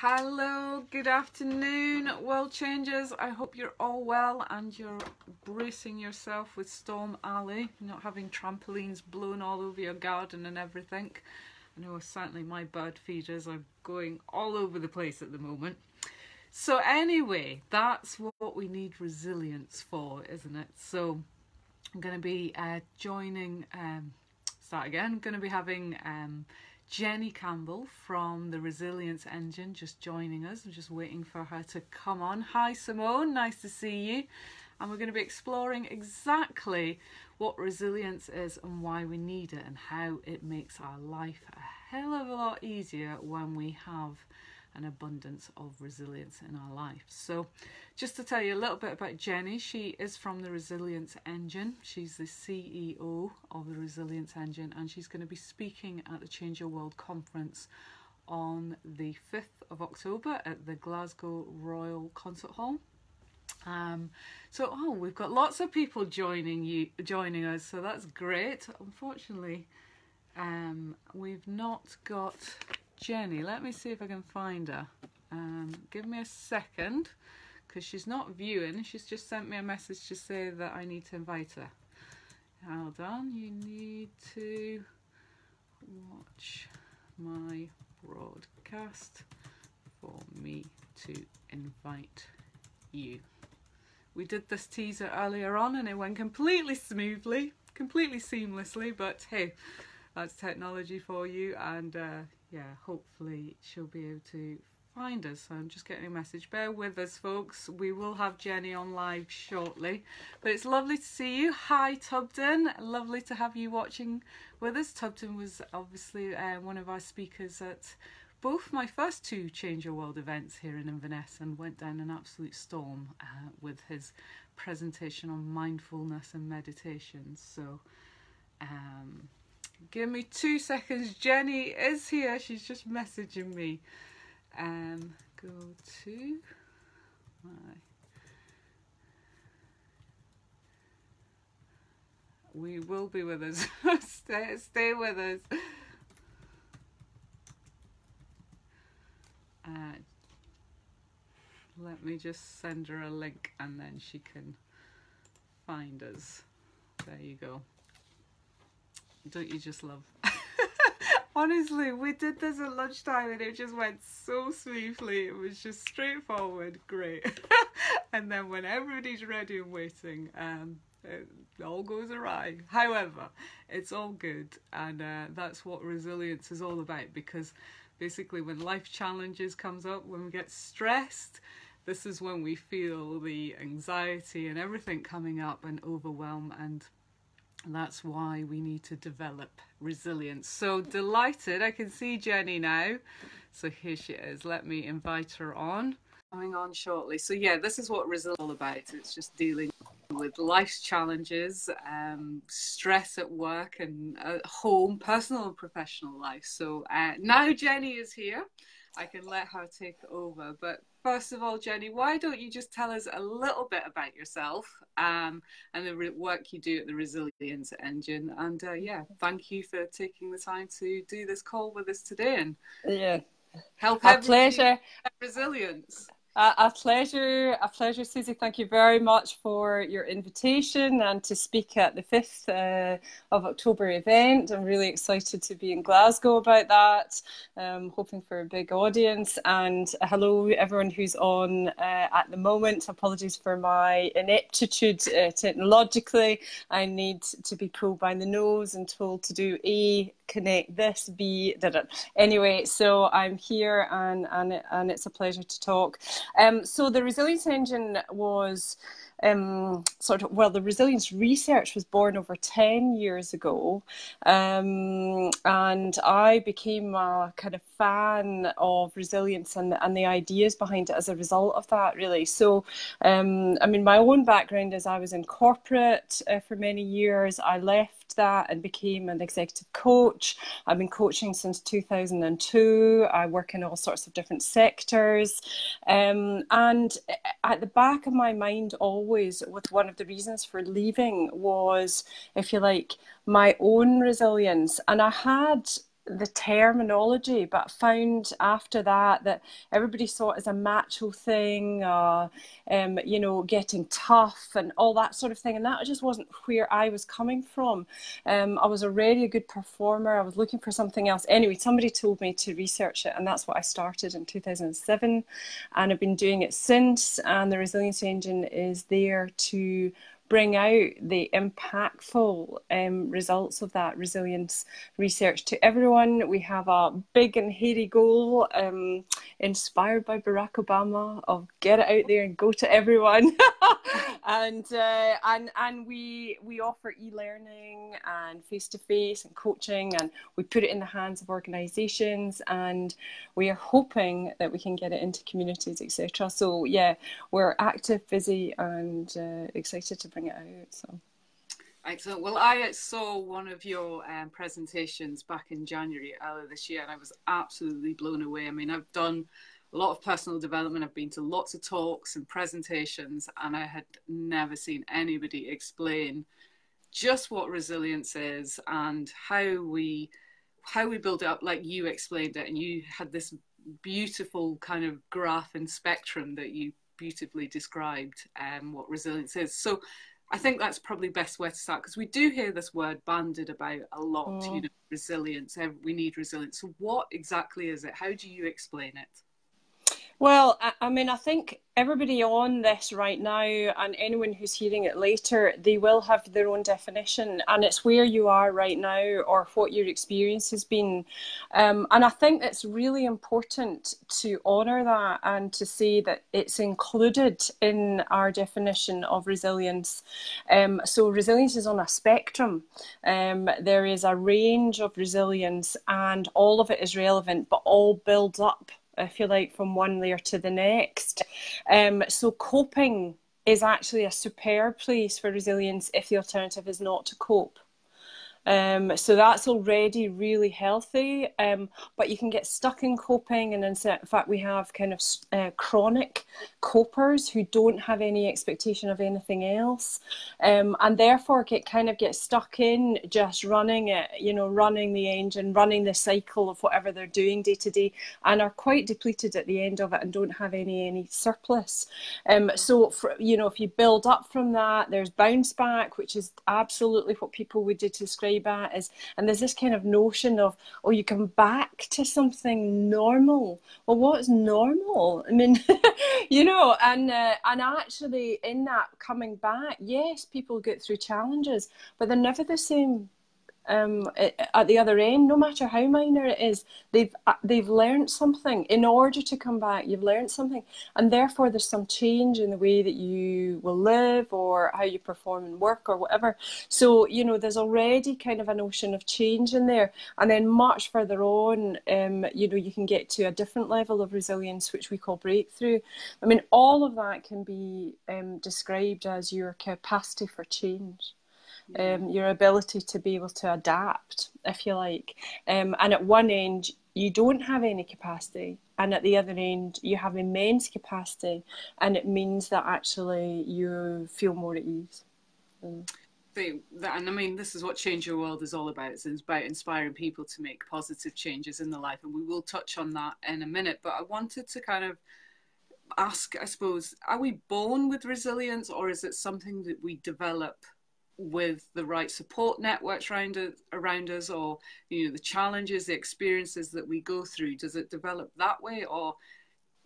Hello, good afternoon, world changers. I hope you're all well and you're bracing yourself with Storm Alley, not having trampolines blown all over your garden and everything. I know certainly my bird feeders are going all over the place at the moment. So anyway, that's what we need resilience for, isn't it? So I'm going to be I'm going to be having Jenny Campbell from the Resilience Engine just joining us. I'm just waiting for her to come on. Hi Simone, nice to see you. And we're going to be exploring exactly what resilience is and why we need it and how it makes our life a hell of a lot easier when we have an abundance of resilience in our life. So just to tell you a little bit about Jenny, she is from the Resilience Engine. She's the CEO of the Resilience Engine, and she's going to be speaking at the Change Your World conference on the 5th of October at the Glasgow Royal Concert Hall. We've got lots of people joining us, so that's great. Unfortunately, we've not got Jenny. Let me see if I can find her. Give me a second, because she's not viewing. She's just sent me a message to say that I need to invite her. Hold on, you need to watch my broadcast for me to invite you. We did this teaser earlier on and it went completely smoothly, completely seamlessly, but hey, that's technology for you. And yeah, hopefully she'll be able to find us. So I'm just getting a message. Bear with us, folks. We will have Jenny on live shortly. But it's lovely to see you. Hi, Tubden. Lovely to have you watching with us. Tubden was obviously one of our speakers at both my first two Change Your World events here in Inverness, and went down an absolute storm with his presentation on mindfulness and meditation. So give me 2 seconds. Jenny is here. She's just messaging me. Go to my... We will be with us. Stay with us. Let me just send her a link and then she can find us. There you go. Don't you just love? Honestly, we did this at lunchtime and it just went so smoothly. It was just straightforward, great. And then when everybody's ready and waiting, it all goes awry. However, it's all good, and that's what resilience is all about, because basically when life challenges comes up, when we get stressed, this is when we feel the anxiety and everything coming up and overwhelm, and that's why we need to develop resilience. So delighted, I can see Jenny now. So here she is. Let me invite her on. Coming on shortly. So yeah, this is what resilience is all about. It's just dealing with life's challenges, stress at work and at home, personal and professional life. So now Jenny is here, I can let her take over. But first of all, Jenny, why don't you just tell us a little bit about yourself and the work you do at the Resilience Engine. And yeah, thank you for taking the time to do this call with us today and help everybody resilience. A pleasure, Susie. Thank you very much for your invitation and to speak at the 5th of October event. I'm really excited to be in Glasgow about that. Hoping for a big audience. And hello, everyone who's on at the moment. Apologies for my ineptitude technologically. I need to be pulled by the nose and told to do A, connect this, B, did it. Anyway, so I'm here and it's a pleasure to talk. So the Resilience Engine was the resilience research was born over 10 years ago, and I became a kind of fan of resilience and the ideas behind it as a result of that, really. So, I mean, my own background is I was in corporate for many years. I left that and became an executive coach. I've been coaching since 2002. I work in all sorts of different sectors. And at the back of my mind always, with one of the reasons for leaving was, if you like, my own resilience. And I had the terminology, but found after that that everybody saw it as a macho thing, you know, getting tough and all that sort of thing. And that just wasn't where I was coming from. I was already a good performer. I was looking for something else. Anyway, somebody told me to research it, and that's what I started in 2007. And I've been doing it since. And the Resilience Engine is there to bring out the impactful results of that resilience research to everyone. We have a big and hairy goal, inspired by Barack Obama, of get it out there and go to everyone. and we offer e-learning and face-to-face and coaching, and we put it in the hands of organizations, and we are hoping that we can get it into communities, etc. So yeah, we're active, busy, and excited to bring it out. So excellent. Well, I saw one of your presentations back in January earlier this year, and I was absolutely blown away. I mean, I've done a lot of personal development. I've been to lots of talks and presentations, and I had never seen anybody explain just what resilience is and how we build it up like you explained it. And you had this beautiful kind of graph and spectrum that you beautifully described what resilience is. So I think that's probably the best way to start, because we do hear this word bandied about a lot, you know, resilience. We need resilience. So what exactly is it? How do you explain it? Well, I mean, I think everybody on this right now and anyone who's hearing it later, they will have their own definition, and it's where you are right now or what your experience has been. And I think it's really important to honour that and to say that it's included in our definition of resilience. So resilience is on a spectrum. There is a range of resilience, and all of it is relevant, but all builds up, I feel like, from one layer to the next. So coping is actually a superb place for resilience if the alternative is not to cope. So that's already really healthy, but you can get stuck in coping, and in fact we have kind of chronic copers who don't have any expectation of anything else, and therefore get stuck in just running it, you know, running the engine, running the cycle of whatever they're doing day to day, and are quite depleted at the end of it and don't have any surplus. So you know, if you build up from that, there's bounce back, which is absolutely what people would describe at, and there's this kind of notion of, oh, you come back to something normal. Well, what's normal? I mean, you know, and actually in that coming back, yes, people get through challenges, but they're never the same at the other end, no matter how minor it is. They've learned something. In order to come back, you've learned something, and therefore there's some change in the way that you will live or how you perform in work or whatever. So, you know, there's already kind of a notion of change in there. And then much further on, you know, you can get to a different level of resilience, which we call breakthrough. I mean, all of that can be described as your capacity for change. Your ability to be able to adapt, if you like. And at one end, you don't have any capacity, and at the other end, you have immense capacity, and it means that actually you feel more at ease. And I mean, this is what Change Your World is all about. It's about inspiring people to make positive changes in their life, and we will touch on that in a minute. But I wanted to kind of ask, I suppose, are we born with resilience, or is it something that we develop with the right support networks around us, or, you know, the challenges, the experiences that we go through? Does it develop that way, or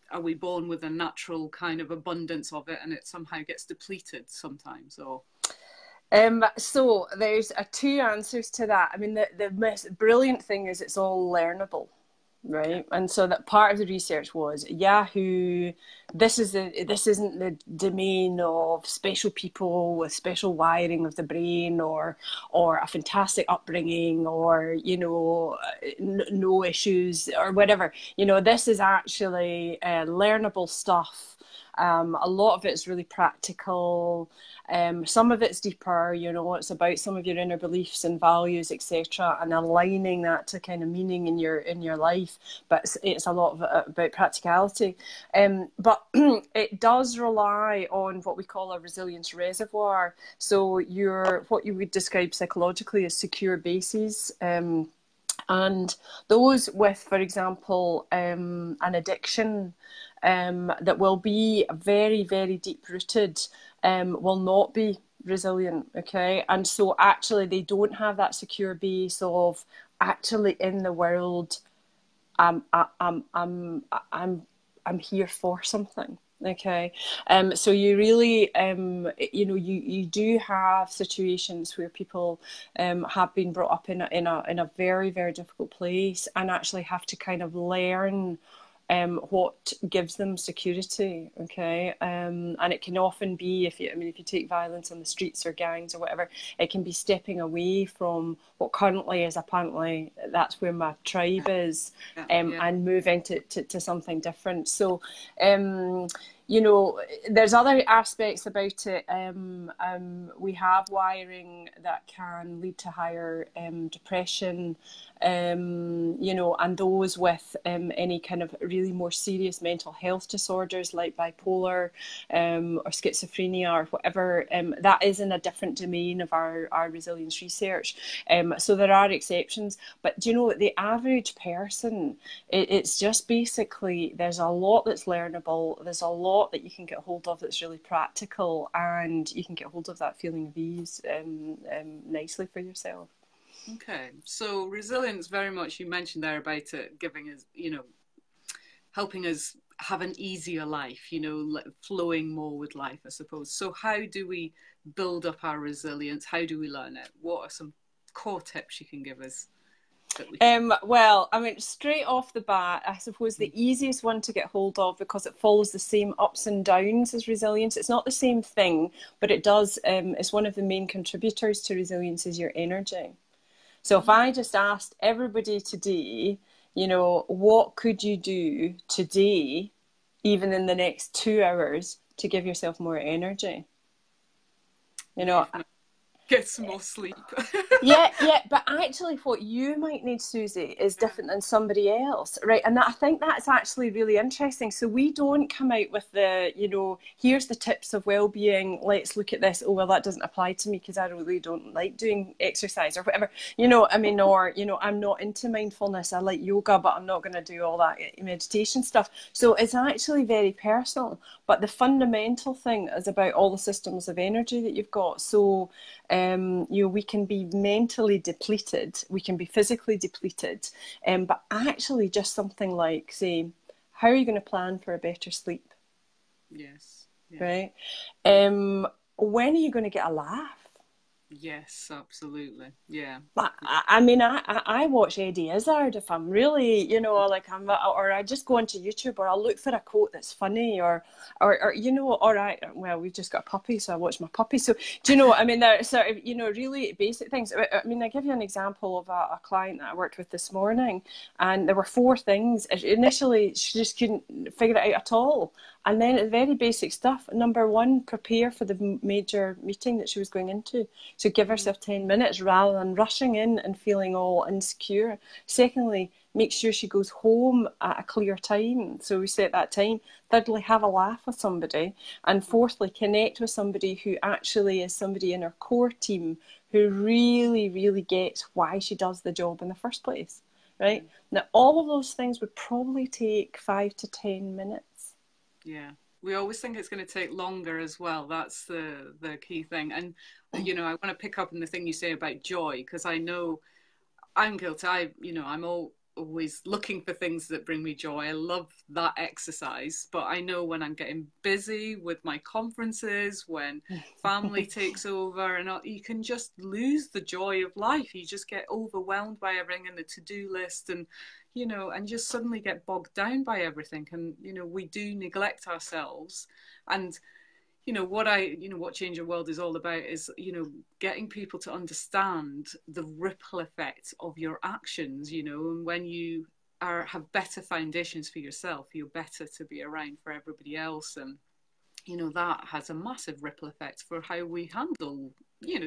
are we born with a natural kind of abundance of it and it somehow gets depleted sometimes? Or so there's two answers to that. I mean, the most brilliant thing is it's all learnable. Right, and so that part of the research was, Yahoo, this isn't the domain of special people with special wiring of the brain, or a fantastic upbringing, or, you know, no issues or whatever. You know, this is actually learnable stuff. A lot of it's really practical. Some of it's deeper, you know, it's about some of your inner beliefs and values, etc., and aligning that to kind of meaning in your life. But it's a lot about practicality. But it does rely on what we call a resilience reservoir. So what you would describe psychologically as secure bases. And those with, for example, an addiction that will be very, very deep rooted will not be resilient. Okay. And so actually they don't have that secure base of actually in the world, I'm here for something. Okay. So you really, you do have situations where people have been brought up in a very, very difficult place and actually have to kind of learn what gives them security. Okay. And it can often be, if you take violence on the streets or gangs or whatever, it can be stepping away from what currently is apparently that's where my tribe is, and moving to something different. So there's other aspects about it. We have wiring that can lead to higher depression, and those with any kind of really more serious mental health disorders like bipolar or schizophrenia or whatever, that is in a different domain of our resilience research. So there are exceptions, but the average person, it's just basically there's a lot that's learnable, there's a lot that you can get hold of that's really practical, and you can get hold of that feeling of ease nicely for yourself. Okay, so resilience, very much, you mentioned there about it giving us, helping us have an easier life, flowing more with life, I suppose. So how do we build up our resilience? How do we learn it? What are some core tips you can give us? Well, straight off the bat, I suppose the easiest one to get hold of, because it follows the same ups and downs as resilience. It's not the same thing, but it does. It's one of the main contributors to resilience is your energy. So if I just asked everybody today, what could you do today, even in the next 2 hours, to give yourself more energy? Get some more sleep. yeah, but actually what you might need, Susie, is different than somebody else, right? And I think that's actually really interesting. So we don't come out with the, here's the tips of well-being, let's look at this, oh, well, that doesn't apply to me because I really don't like doing exercise or whatever, or, I'm not into mindfulness, I like yoga, but I'm not going to do all that meditation stuff. So it's actually very personal, but the fundamental thing is about all the systems of energy that you've got. So we can be mentally depleted, we can be physically depleted, but actually just something like, say, how are you going to plan for a better sleep? Yes. Yeah. Right? When are you going to get a laugh? Yes, absolutely. Yeah. I watch Eddie Izzard if I'm really, or I just go onto YouTube, or I'll look for a quote that's funny, or we've just got a puppy, so I watch my puppy. So do you know what I mean? There sort of, really basic things. I give you an example of a client that I worked with this morning, and there were 4 things. Initially, she just couldn't figure it out at all. And then it's very basic stuff. Number 1, prepare for the major meeting that she was going into. So give herself 10 minutes rather than rushing in and feeling all insecure. Secondly, make sure she goes home at a clear time. So we set that time. Thirdly, have a laugh with somebody. And fourthly, connect with somebody who actually is somebody in her core team who really, really gets why she does the job in the first place. Right? Now, all of those things would probably take 5 to 10 minutes. Yeah, we always think it's going to take longer as well. That's the key thing. And I want to pick up on the thing you say about joy, because I know I'm guilty. I'm always looking for things that bring me joy. I love that exercise, but I know when I'm getting busy with my conferences, when family takes over, and you can just lose the joy of life. You just get overwhelmed by everything and the to-do list, and and just suddenly get bogged down by everything. And, we do neglect ourselves. And, what Change Your World is all about is, getting people to understand the ripple effect of your actions, and when you have better foundations for yourself, you're better to be around for everybody else. And, that has a massive ripple effect for how we handle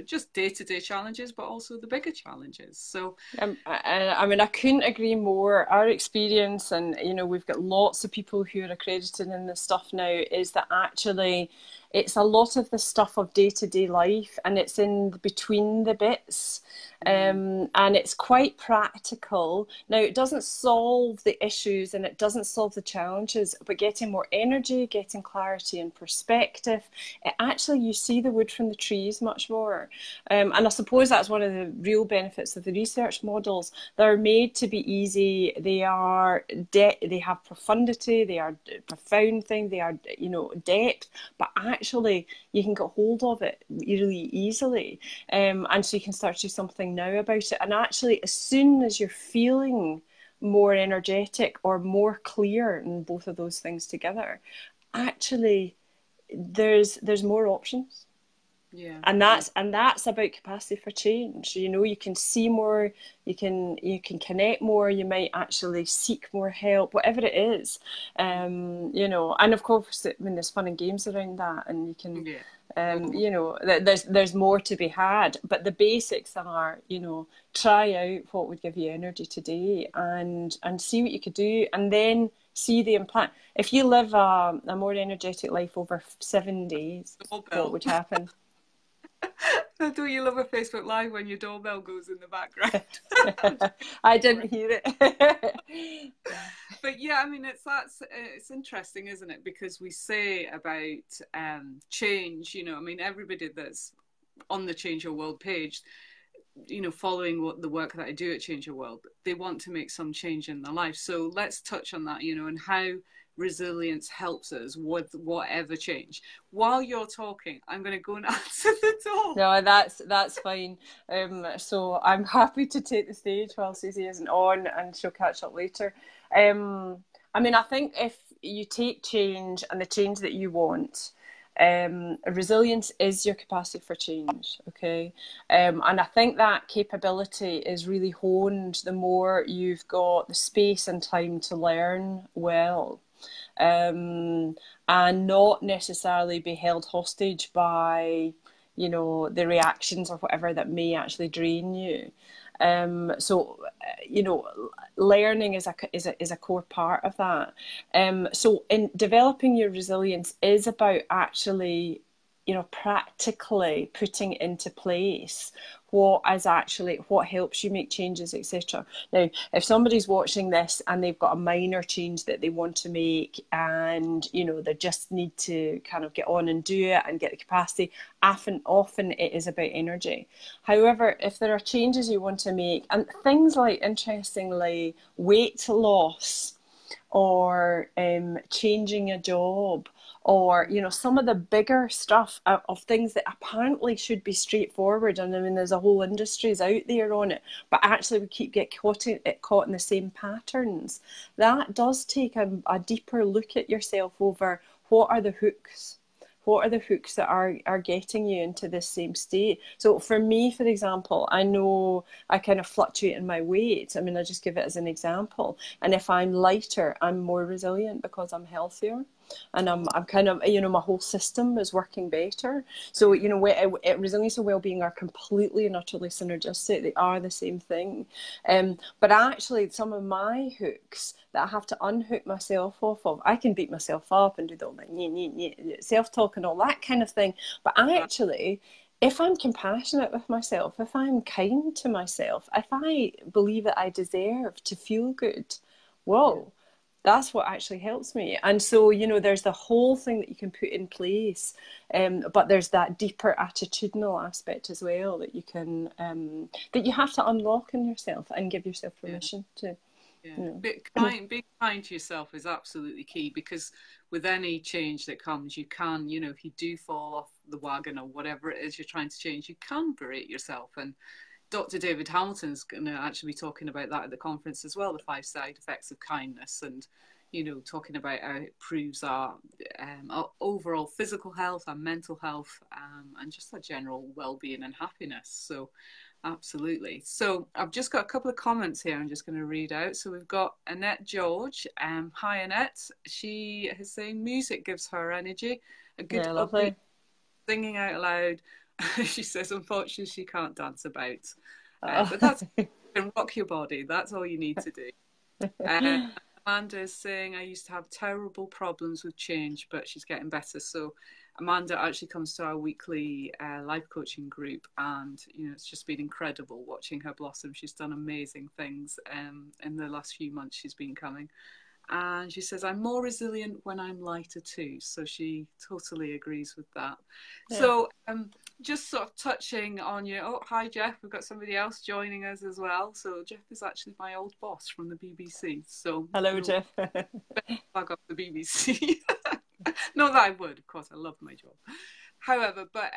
just day-to-day challenges, but also the bigger challenges. So I couldn't agree more. Our experience, and we've got lots of people who are accredited in this stuff now, is that actually it's a lot of the stuff of day-to-day life, and it's in between the bits. And it's quite practical. Now, it doesn't solve the issues and it doesn't solve the challenges, but getting more energy, getting clarity and perspective, it actually, you see the wood from the trees much more. And I suppose that's one of the real benefits of the research models. They're made to be easy. They are they have profundity. They are profound thing. They are, you know, depth. But actually, you can get hold of it really easily, and so you can start to do something now about it. And actually, as soon as you're feeling more energetic or more clear in both of those things together, actually, there's more options. Yeah. And that's about capacity for change. You know, you can see more, you can connect more, you might actually seek more help, whatever it is. You know, and of course, I mean, there's fun and games around that, and you can, you know, there's more to be had. But the basics are, you know, try out what would give you energy today, and see what you could do, and then see the impact. If you live a more energetic life over 7 days, what would happen? Don't you love a Facebook Live when your doorbell goes in the background? I didn't hear it. But yeah, I mean, it's interesting, isn't it? Because we say about change, you know, I mean, everybody that's on the Change Your World page, you know, following the work that I do at Change Your World, they want to make some change in their life. So let's touch on that, you know, and how resilience helps us with whatever change. While you're talking, I'm going to go and answer the door. No, that's fine. So I'm happy to take the stage while Susie isn't on, and she'll catch up later. I mean, I think if you take change and the change that you want, resilience is your capacity for change, okay? And I think that capability is really honed the more you've got the space and time to learn well. And not necessarily be held hostage by, you know, the reactions or whatever that may actually drain you. So, you know, learning is a core part of that. So in developing your resilience is about actually, you know, practically putting into place what helps you make changes, etc. Now, if somebody's watching this and they've got a minor change that they want to make, and you know, they just need to kind of get on and do it and get the capacity, often it is about energy. However, if there are changes you want to make, and things like, interestingly, weight loss, or changing a job, or, you know, some of the bigger stuff of things that apparently should be straightforward, and I mean, there's a whole industries out there on it, but actually we get caught in the same patterns. That does take a deeper look at yourself over what are the hooks. What are the hooks that are getting you into this same state? So for me, for example, I know I kind of fluctuate in my weight. I mean, I just give it as an example. And if I'm lighter, I'm more resilient because I'm healthier. And I'm kind of, you know, my whole system is working better. So, you know, resilience and well-being are completely and utterly synergistic. They are the same thing. But actually, some of my hooks that I have to unhook myself off of, I can beat myself up and do the like self-talk and all that kind of thing. But actually, if I'm compassionate with myself, if I'm kind to myself, if I believe that I deserve to feel good, whoa, that's what actually helps me. And so, you know, there's the whole thing that you can put in place, but there's that deeper attitudinal aspect as well that you can, that you have to unlock in yourself and give yourself permission to. Yeah. You know. Being kind to yourself is absolutely key, because with any change that comes, you can, you know, if you do fall off the wagon or whatever it is you're trying to change, you can berate yourself. And Dr. David Hamilton's going to actually be talking about that at the conference as well, the 5 side effects of kindness, and, you know, talking about how it improves our overall physical health, our mental health, and just our general well-being and happiness. So absolutely. So I've just got a couple of comments here I'm just going to read out. So we've got Annette George. Hi, Annette. She is saying music gives her energy. A good upbeat, singing out loud. She says, unfortunately, she can't dance about. But that's, you can rock your body. That's all you need to do. Amanda is saying, I used to have terrible problems with change, but she's getting better. So Amanda actually comes to our weekly life coaching group, and it's just been incredible watching her blossom. She's done amazing things in the last few months she's been coming. And she says, I'm more resilient when I'm lighter too. So she totally agrees with that. Yeah. So just sort of touching on oh, hi, Jeff. We've got somebody else joining us as well. So Jeff is actually my old boss from the BBC. So hello, Jeff. Plug up the BBC. Not that I would, of course. I love my job. However, but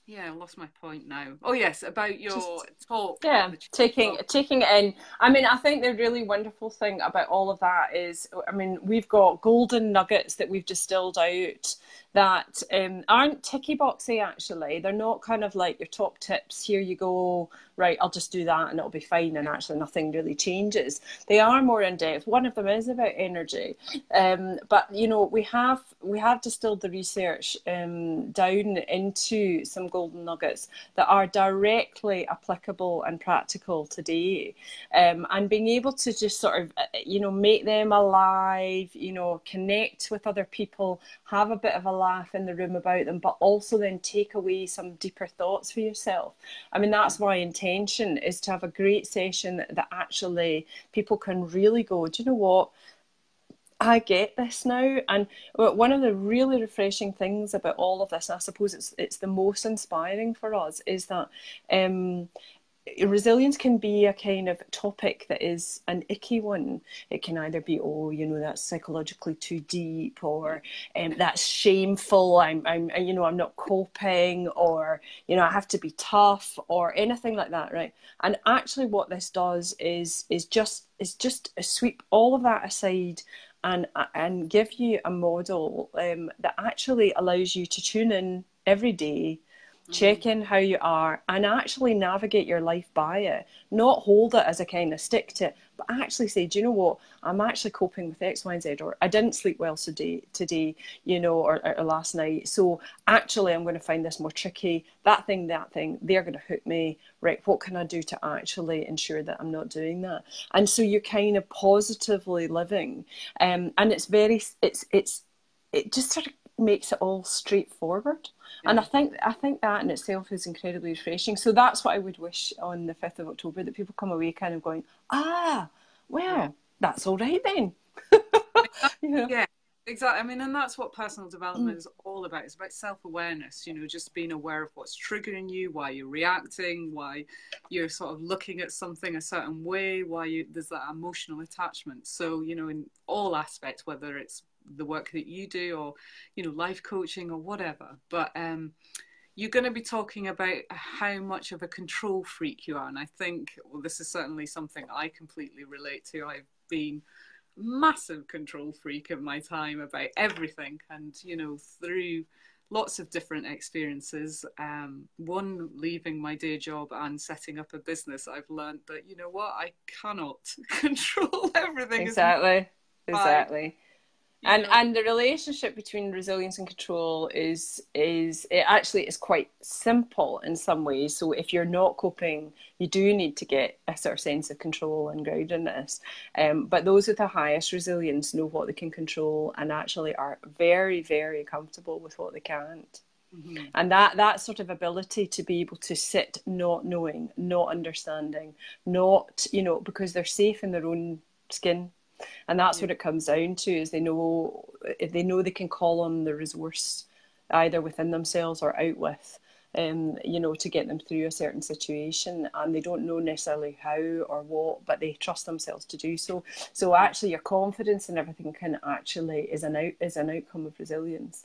yeah, I lost my point now. Oh yes, about your talk. Yeah, taking it in. I mean, I think the really wonderful thing about all of that is, I mean, we've got golden nuggets that we've distilled out that aren't ticky boxy, actually. They're not kind of like your top tips. Here you go, right, I'll just do that and it'll be fine, and actually nothing really changes. They are more in depth. One of them is about energy. But we have distilled the research down into some golden nuggets that are directly applicable and practical today, and being able to just sort of make them alive, connect with other people, have a bit of a laugh in the room about them, but also then take away some deeper thoughts for yourself. I mean, that's my intention, is to have a great session that actually people can really go, do you know what, I get this now. And one of the really refreshing things about all of this, and I suppose it's the most inspiring for us, is that resilience can be a kind of topic that is an icky one. It can either be, that's psychologically too deep, or that's shameful. I'm not coping, or I have to be tough, or anything like that, right? And actually, what this does is just sweep all of that aside and give you a model that actually allows you to tune in every day, check in how you are, and actually navigate your life by it. Not hold it as a kind of stick to it, but actually say, do you know what, I'm actually coping with X, Y, and Z, or I didn't sleep well today, or last night, so actually I'm going to find this more tricky. That thing, they're going to hook me. Right, what can I do to actually ensure that I'm not doing that? And so you're kind of positively living, and it just sort of makes it all straightforward. Yeah. And I think that in itself is incredibly refreshing. So that's what I would wish on the 5th of October, that people come away kind of going, that's all right then. Yeah, exactly. I mean, and that's what personal development is all about. It's about self-awareness, just being aware of what's triggering you, why you're reacting, why you're sort of looking at something a certain way, there's that emotional attachment. So, in all aspects, whether it's the work that you do, or life coaching or whatever, but you're going to be talking about how much of a control freak you are. And I think, this is certainly something I completely relate to. I've been a massive control freak in my time about everything, and through lots of different experiences, one, leaving my day job and setting up a business, I've learned that I cannot control everything. Exactly. And the relationship between resilience and control is quite simple in some ways. So if you're not coping, you do need to get a sort of sense of control and groundedness. But those with the highest resilience know what they can control, and actually are very, very comfortable with what they can't. Mm-hmm. And that sort of ability to be able to sit not knowing, not understanding, not, because they're safe in their own skin. And that's what it comes down to, is they know they can call on the resource either within themselves or out with, to get them through a certain situation, and they don't know necessarily how or what, but they trust themselves to do so. So actually, your confidence and everything is an outcome of resilience.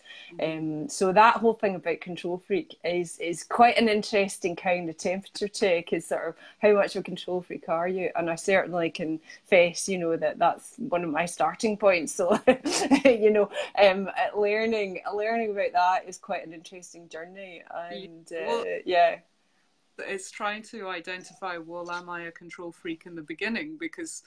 So that whole thing about control freak is quite an interesting kind of temperature check. Is sort of, how much of a control freak are you? And I certainly confess, that's one of my starting points. So learning about that is quite an interesting journey. It's trying to identify, well, am I a control freak in the beginning? Because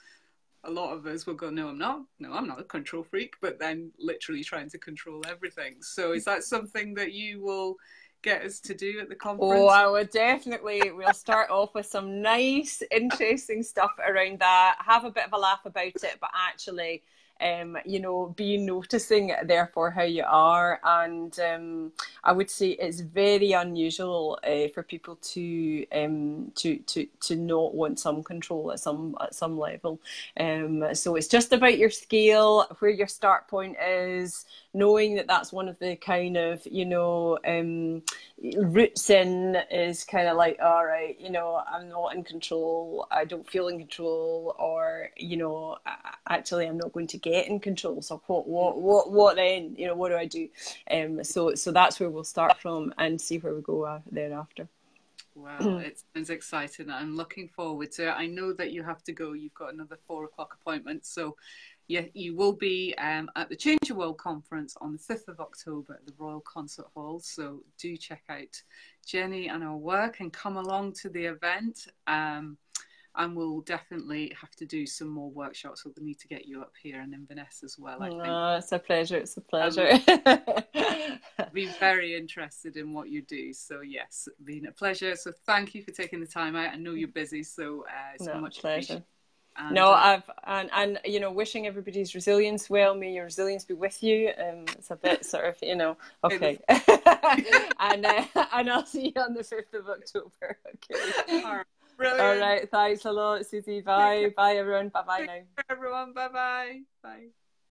a lot of us will go, no, I'm not a control freak, but then literally trying to control everything. So is that something that you will get us to do at the conference? Oh, I would definitely. We'll start off with some nice, interesting stuff around that, have a bit of a laugh about it, but actually you know, be noticing therefore how you are. And I would say it's very unusual for people to not want some control at some level. So it's just about your scale, where your start point is, knowing that that's one of the kind of, you know, roots in is kind of like, all right, you know, I'm not in control, I don't feel in control, or, you know, actually I'm not going to get in control. So what then? You know, what do I do? So that's where we'll start from and see where we go thereafter. Well, it sounds exciting. I'm looking forward to it. I know that you have to go. You've got another 4 o'clock appointment. So yeah, you will be at the Change Your World conference on the 5th of October at the Royal Concert Hall. So do check out Jenny and her work and come along to the event. And we'll definitely have to do some more workshops. We'll need to get you up here in Inverness as well, I think. Oh, it's a pleasure. It's a pleasure. Be very interested in what you do. So yes, been a pleasure. So thank you for taking the time out. I know you're busy, so it's much appreciated. And, and you know, wishing everybody's resilience well. May your resilience be with you. It's a bit sort of, you know, okay. And I'll see you on the 5th of October. Okay. All right. Brilliant. All right. Thanks a lot, Susie. Bye. Bye, everyone. Bye-bye now. Everyone. Bye-bye. Bye.